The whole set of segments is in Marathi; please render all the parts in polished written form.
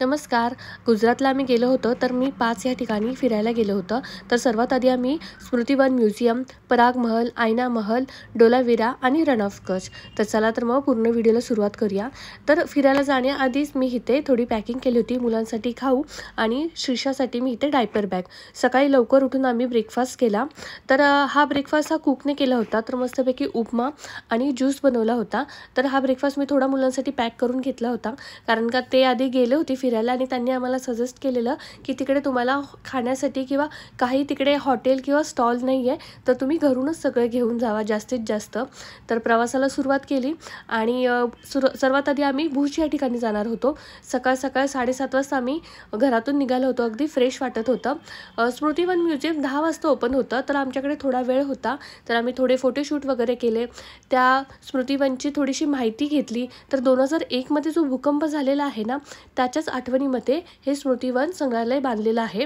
नमस्कार. गुजरातला आम्ही गेलो होतो, तर मी 5 या ठिकाणी फिरायला गेलो होतो. तर सर्वात आधी आम्ही स्मृतिवन म्युझियम, पराग महल, आईना महल, डोलावीरा आणि रण ऑफ कच्छ. तर चला तर मग पूर्ण व्हिडिओला सुरुवात करूया. तर फिरायला जाण्याआधीच मी इथे थोडी पॅकिंग केली होती. मुलांसाठी खाऊ आणि श्रीषासाठी मी इथे डायपर बॅग. सकाळी लवकर उठून आम्ही ब्रेकफास्ट केला. तर हा ब्रेकफास्ट कुकने केला होता. तर मस्तपैकी उपमा आणि ज्यूस बनवला होता. तर हा ब्रेकफास्ट मी थोडा मुलांसाठी पॅक करून घेतला होता, कारण का ते आधी गेले होते फिरायला आणि त्यांनी आम्हाला सजेस्ट केलेलं की तिकडे तुम्हाला खाण्यासाठी किंवा काही तिकडे हॉटेल किंवा स्टॉल नाही आहे, तर तुम्ही घरूनच सगळं घेऊन जावा जास्तीत जास्त. तर प्रवासाला सुरुवात केली आणि सर्वात आधी आम्ही भुज या ठिकाणी जाणार होतो. सकाळ 7:30 वाजता आम्ही घरातून निघालो होतो. अगदी फ्रेश वाटत होतं. स्मृतिवन म्युझियम 10 वाजता ओपन होतं, तर आमच्याकडे थोडा वेळ होता. तर आम्ही थोडे फोटोशूट वगैरे केले. त्या स्मृतिवनची थोडीशी माहिती घेतली. तर 2001 मध्ये जो भूकंप झालेला आहे ना, त्याच्याच आठवणीमध्ये हे स्मृतिवन संग्रहालय बांधलेलं आहे.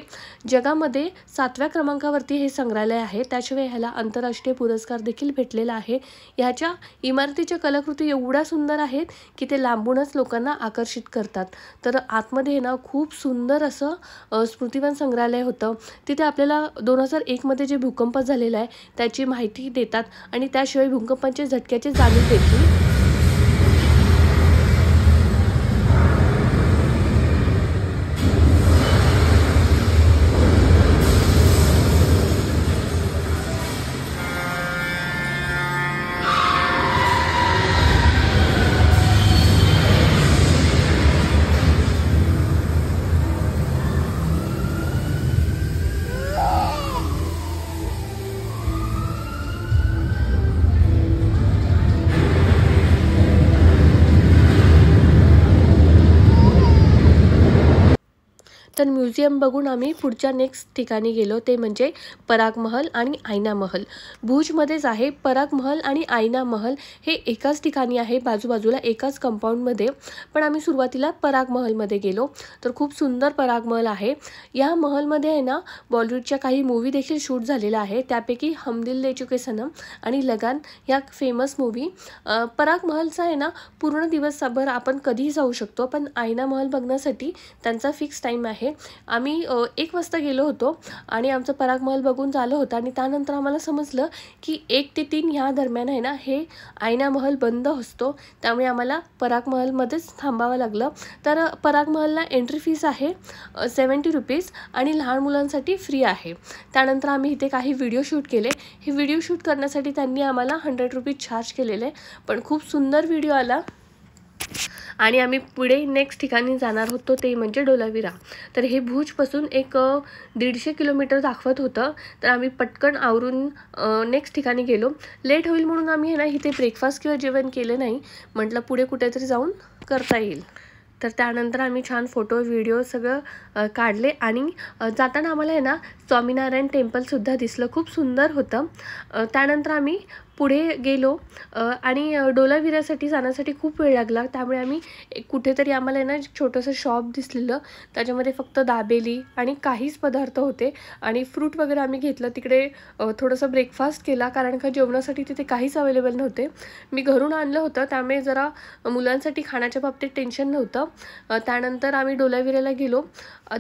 जगामध्ये 7व्या क्रमांकावरती हे संग्रहालय आहे. त्याशिवाय ह्याला आंतरराष्ट्रीय पुरस्कार देखील भेटलेला आहे. ह्याच्या इमारतीच्या कलाकृती एवढ्या सुंदर आहेत की ते लांबूनच लोकांना आकर्षित करतात. तर आतमध्ये ना खूप सुंदर असं स्मृतिवन संग्रहालय होतं. तिथे आपल्याला 2001 मध्ये जे भूकंप झालेला आहे त्याची माहिती देतात आणि त्याशिवाय भूकंपाच्या झटक्याची जाणीव देतील. तर म्युझियम बघून आम्ही पुढच्या नेक्स्ट ठिकाणी गेलो, ते म्हणजे पराग महल आणि आईना महल. भुजमध्येच आहे. पराग महल आणि आईना महल हे एकाच ठिकाणी आहे, बाजूबाजूला एकाच कंपाऊंडमध्ये. पण आम्ही सुरुवातीला पराग महलमध्ये गेलो. तर खूप सुंदर पराग महल आहे. या महलमध्ये आहे ना बॉलिवूडच्या काही मूवी देखील शूट झालेल्या आहे, त्यापैकी हम दिल ले चुके सनम आणि लगान या फेमस मूवी. पराग महलचा आहे ना पूर्ण दिवसभर आपण कधीही जाऊ शकतो, पण आईना महल बघण्यासाठी त्यांचा फिक्स टाईम आहे. आम्ही 1 वाजता गेलो होतो आणि आमचं पराग महल बघून झालं होतं आणि त्यानंतर आम्हाला समजलं की 1 ते 3 ह्या दरम्यान आहे ना हे आईना महल बंद असतो, त्यामुळे आम्हाला पराग महलमध्येच थांबावं लागलं. तर पराग महलला एंट्री फीस आहे 70 रुपीज आणि लहान मुलांसाठी फ्री आहे. त्यानंतर आम्ही इथे काही व्हिडिओ शूट केले. हे व्हिडिओ शूट करण्यासाठी त्यांनी आम्हाला 100 रुपीज चार्ज केलेले, पण खूप सुंदर व्हिडिओ आला. आणि आम्ही पुढे नेक्स्ट ठिकाणी जाणार होतो, ते म्हणजे डोलावीरा. तर हे भुजपासून एक 150 किलोमीटर दाखवत होतं. तर आम्ही पटकन आवरून नेक्स्ट ठिकाणी गेलो. लेट होईल म्हणून आम्ही ना इथे ब्रेकफास्ट किंवा जेवण केलं नाही. म्हटलं पुढे कुठेतरी जाऊन करता येईल. तर त्यानंतर आम्ही छान फोटो व्हिडिओ सगळं काढले आणि जाताना आम्हाला आहे ना स्वामीनारायण टेम्पलसुद्धा दिसलं, खूप सुंदर होतं. त्यानंतर आम्ही पुढे गेलो आणि डोलावीरासाठी जाण्यासाठी खूप वेळ लागला, त्यामुळे आम्ही कुठेतरी आम्हाला आहे ना छोटंसं शॉप दिसलेलं, त्याच्यामध्ये फक्त दाबेली आणि काहीच पदार्थ होते आणि फ्रूट वगैरे आम्ही घेतलं. तिकडे थोडंसं ब्रेकफास्ट केला, कारण का जेवणासाठी तिथे काहीच अवेलेबल नव्हते. मी घरून आणलं होतं, त्यामुळे जरा मुलांसाठी खाण्याच्या बाबतीत टेन्शन नव्हतं. त्यानंतर आम्ही डोलावीराला गेलो.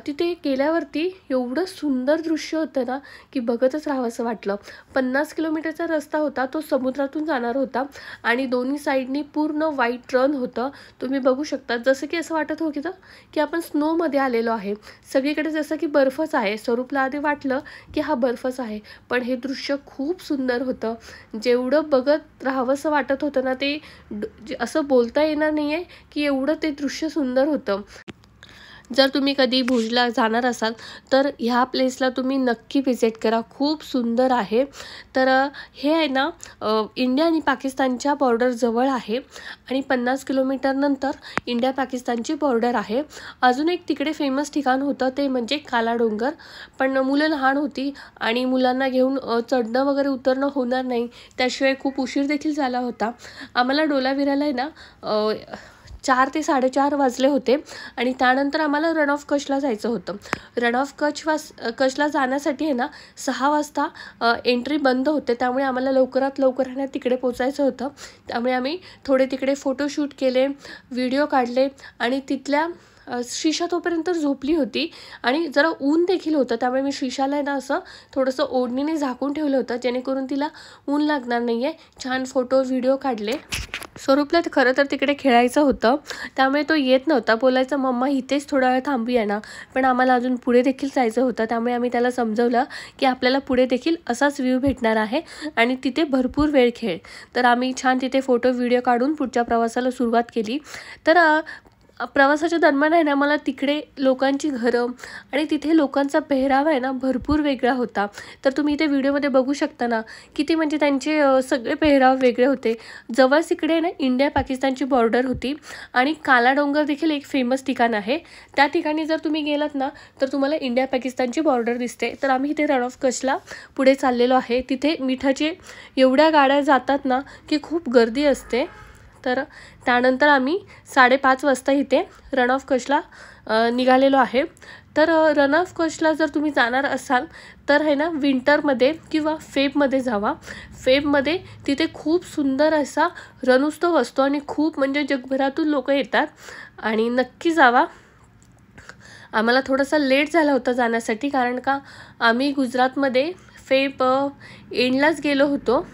तिथे गेल्यावरती एवढं सुंदर दृश्य होतं ना की बघतच राहावंसं वाटलं. 50 किलोमीटरचा रस्ता होता, तो समुद्रातून जाणार होता आणि दोन्ही साईडनी पूर्ण व्हाईट रन होतं. तुम्ही बघू शकता, जसं की असं वाटत होतं की आपण स्नोमध्ये आलेलो आहे. सगळीकडे जसं की बर्फच आहे. स्वरूपला आधी वाटलं की हा बर्फच आहे, पण हे दृश्य खूप सुंदर होतं. जेवढं बघत राहावंसं वाटत होतं ना, ते असं बोलता येणार नाही आहे की एवढं ते दृश्य सुंदर होतं. जर तुम्ही कधी भुजला जाणार असाल तर ह्या प्लेसला तुम्ही नक्की व्हिजिट करा, खूप सुंदर आहे. तर हे आहे ना इंडिया आणि पाकिस्तानच्या बॉर्डर जवळ आहे आणि 50 किलोमीटर नंतर इंडिया पाकिस्तानची बॉर्डर आहे. अजून एक तिकडे फेमस ठिकाण होतं, ते म्हणजे काला डोंगर. पण मुलं लहान होती आणि मुलांना घेऊन चढणं वगैरे उतरणं होणार नाही, त्याशिवाय खूप उशीर देखील झाला होता. आम्हाला डोलावीराला आहे ना 4 ते 4:30 वाजले होते आणि त्यानंतर आम्हाला रण ऑफ कच्छला जायचं होतं. रण ऑफ कच्छला जाण्यासाठी आहे ना 6 वाजता एंट्री बंद होते, त्यामुळे आम्हाला लवकरात लवकर आहे ना तिकडे पोचायचं होतं. त्यामुळे आम्ही थोडे तिकडे फोटोशूट केले, व्हिडिओ काढले आणि तिथल्या श्रीषा तोपर्यंत झोपली होती आणि जरा ऊन देखील होतं, त्यामुळे मी श्रीषाला आहे ना असं थोडंसं ओढणीने झाकून ठेवलं होतं, जेणेकरून तिला ऊन लागणार नाही आहे. छान फोटो व्हिडिओ काढले. स्वरूपला खरं तर तिकडे खेळायचं होतं, त्यामुळे तो येत नव्हता. बोलायचा मम्मा इथेच थोडा वेळ थांबूया ना, पण आम्हाला अजून पुढे देखील जायचं होतं. त्यामुळे आम्ही त्याला समजवलं की आपल्याला पुढे देखील असाच व्ह्यू भेटणार आहे आणि तिथे भरपूर वेळ खेळ. तर आम्ही छान तिथे फोटो व्हिडिओ काढून पुढच्या प्रवासाला सुरुवात केली. तर प्रवासाच्या दरम्यान आहे ना मला तिकडे लोकांची घरं आणि तिथे लोकांचा पेहरावा आहे ना भरपूर वेगळा होता. तर तुम्ही इथे व्हिडिओमध्ये बघू शकता ना, किती म्हणजे त्यांचे सगळे पेहराव वेगळे होते. जवळच इकडे ना इंडिया पाकिस्तानची बॉर्डर होती आणि काला डोंगर देखील एक फेमस ठिकाण आहे. त्या ठिकाणी जर तुम्ही गेलात ना तर तुम्हाला इंडिया पाकिस्तानची बॉर्डर दिसते. तर आम्ही इथे रण ऑफ कच्छला पुढे चाललेलो आहे. तिथे मिठाचे एवढ्या गाड्या जातात ना की खूप गर्दी असते. तर त्यानंतर आम्ही 5:30 वाजता इथे रण ऑफ कच्छला निघालेलो आहे. तर रण ऑफ कच्छला जर तुम्ही जाणार असाल तर आहे ना विंटरमध्ये किंवा फेबमध्ये जावा. फेबमध्ये तिथे खूप सुंदर असा रणोत्सव असतो आणि खूप म्हणजे जगभरातून लोक येतात आणि नक्की जावा. आम्हाला थोडासा लेट झाला होता जाण्यासाठी, कारण का आम्ही गुजरातमध्ये फेब एंडलाच गेलो होतो.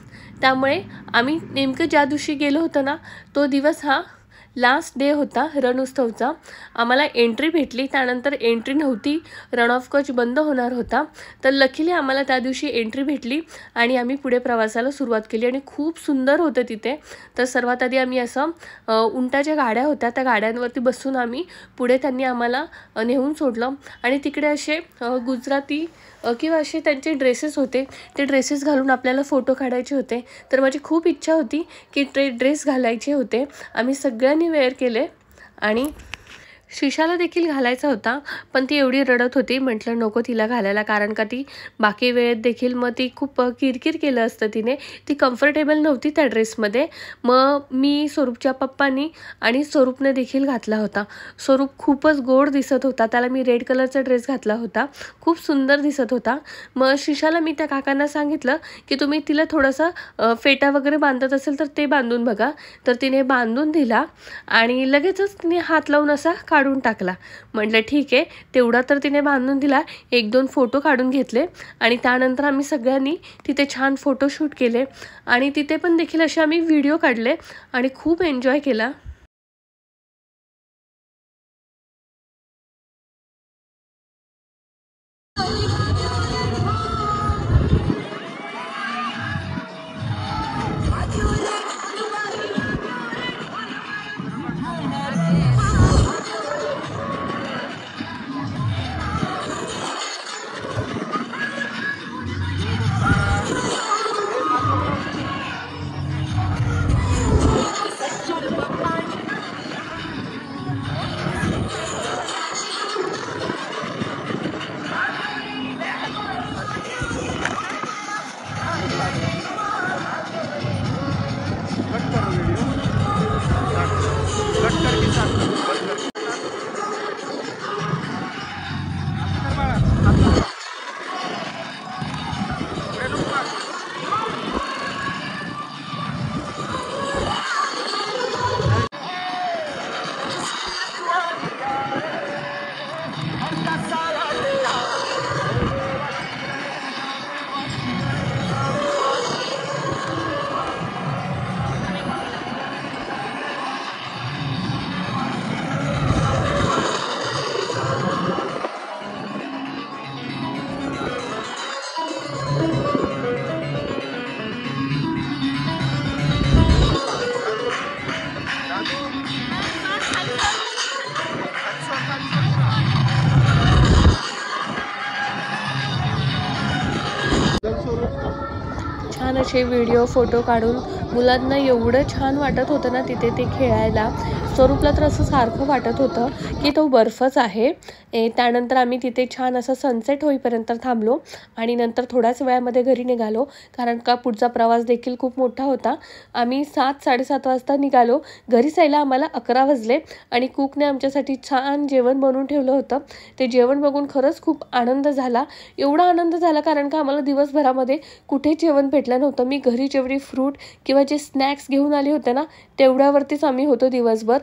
त्यामुळे आम्ही नेमकं ज्या दिवशी गेलो होतो ना तो दिवस हा लास्ट डे होता रणोत्सवचा. आम्हाला एंट्री भेटली, त्यानंतर एंट्री नव्हती, रण ऑफ कच्छ बंद होणार होता. तर लकीली आम्हाला त्या दिवशी एंट्री भेटली आणि आम्ही पुढे प्रवासाला सुरुवात केली आणि खूप सुंदर होतं तिथे. तर सर्वात आधी आम्ही असं उंटाच्या गाड्या होत्या, त्या गाड्यांवरती बसून आम्ही पुढे त्यांनी आम्हाला नेऊन सोडलं आणि तिकडे असे गुजराती किंवा असे त्यांचे ड्रेसेस होते, ते ड्रेसेस घालून आपल्याला फोटो काढायचे होते. तर माझी खूप इच्छा होती की ड्रेस घालायचे होते. आम्ही सगळ्यांनी वेअर केले आणि श्रीषाला देखील घालायचा होता, पण ती एवढी रडत होती. म्हटलं नको तिला घालायला, कारण का ती बाकी वेळेत देखील मग ती खूप किरकिर केलं असतं तिने. ती कम्फर्टेबल नव्हती त्या ड्रेसमध्ये. मग मी, स्वरूपच्या पप्पांनी आणि स्वरूपने देखील घातला होता. स्वरूप खूपच गोड दिसत होता, त्याला मी रेड कलरचा ड्रेस घातला होता, खूप सुंदर दिसत होता. मग श्रीषाला मी त्या काकांना सांगितलं की तुम्ही तिला थोडासा फेटा वगैरे बांधत असेल तर ते बांधून बघा. तर तिने बांधून दिला आणि लगेचच तिने हात लावून असा काढून टाकला. म्हटलं ठीक आहे, तेवढा तर तिने बांधून दिला. 1-2 फोटो काढून घेतले आणि त्यानंतर आम्ही सगळ्यांनी तिथे छान फोटोशूट केले आणि तिथे पण देखील असे आम्ही व्हिडिओ काढले आणि खूप एन्जॉय केला. छान असे व्हिडिओ फोटो काढून मुलांना एवढं छान वाटत होतं ना तिथे ते खेळायला. स्वरूपला तर असं सारखं वाटत होतं की तो बर्फच आहे. त्यानंतर आम्ही तिथे छान असं सनसेट होईपर्यंत थांबलो आणि नंतर थोड्याच वेळामध्ये घरी निघालो, कारण का पुढचा प्रवास देखील खूप मोठा होता. आम्ही 7-7:30 वाजता निघालो. घरी जायला आम्हाला 11 वाजले आणि कुकने आमच्यासाठी छान जेवण बनवून ठेवलं होतं. ते जेवण बघून खरंच खूप आनंद झाला. एवढा आनंद झाला कारण का आम्हाला दिवसभरामध्ये कुठेच जेवण भेटलं नव्हतं. मी घरी जेवढी फ्रूट किंवा जे स्नॅक्स घेऊन आले होते ना तेवढ्यावरतीच आम्ही होतो दिवसभर.